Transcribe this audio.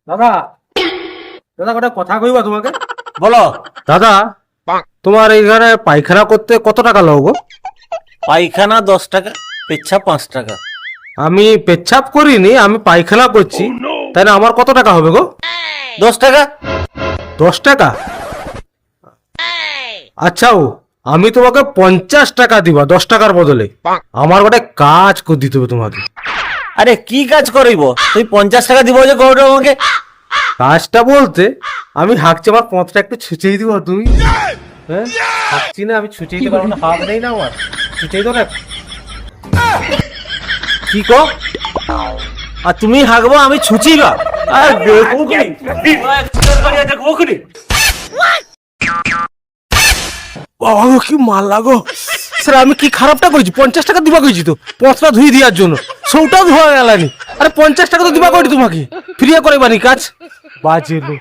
দাদা দাদা একটা কথা কইবা তোমাকে। বলো। দাদা তোমার এইখানে পায়খানা করতে কত টাকা লাগবে? পায়খানা 10 টাকা, পেচ্ছাপ 5 টাকা। আমি পেচ্ছাপ করিনি, আমি পায়খানা করছি, তাই না? আমার কত টাকা হবে গো? 10 টাকা। 10 টাকা? আচ্ছা আমি তোমাকে 50 টাকা দিবা 10 টাকার বদলে। আমার গোটে কাজ করে দিতে হবে তোমাকে। আরে কি কাজ করিব? তুই 50 টাকা দিব যে গৌড় আমাকে? কাজটা বলতে আমি হাঁকছি, আমার পথটা একটু ছুঁচেই দিব তুমি। হ্যাঁ হাঁকছি না, আমি ছুঁচেই দিতে পারবো না, হাত নেই না আমার, ছুঁচেই তো না। কি কো? আর তুমি হাঁকবো, আমি ছুচিবা? আর দেখো কি বাবা গো, কি মাল লাগো স্যার। আমি কি খারাপটা করেছি? 50 টাকা দিবা কইছি তো পথটা ধুই দেওয়ার জন্য, সৌটাও ধোয়া গেলানি। আরে 50 টাকা তো দিবা কইছি তোমাকে, ফ্রিয়া করে বানি কাজ বাজে লোক।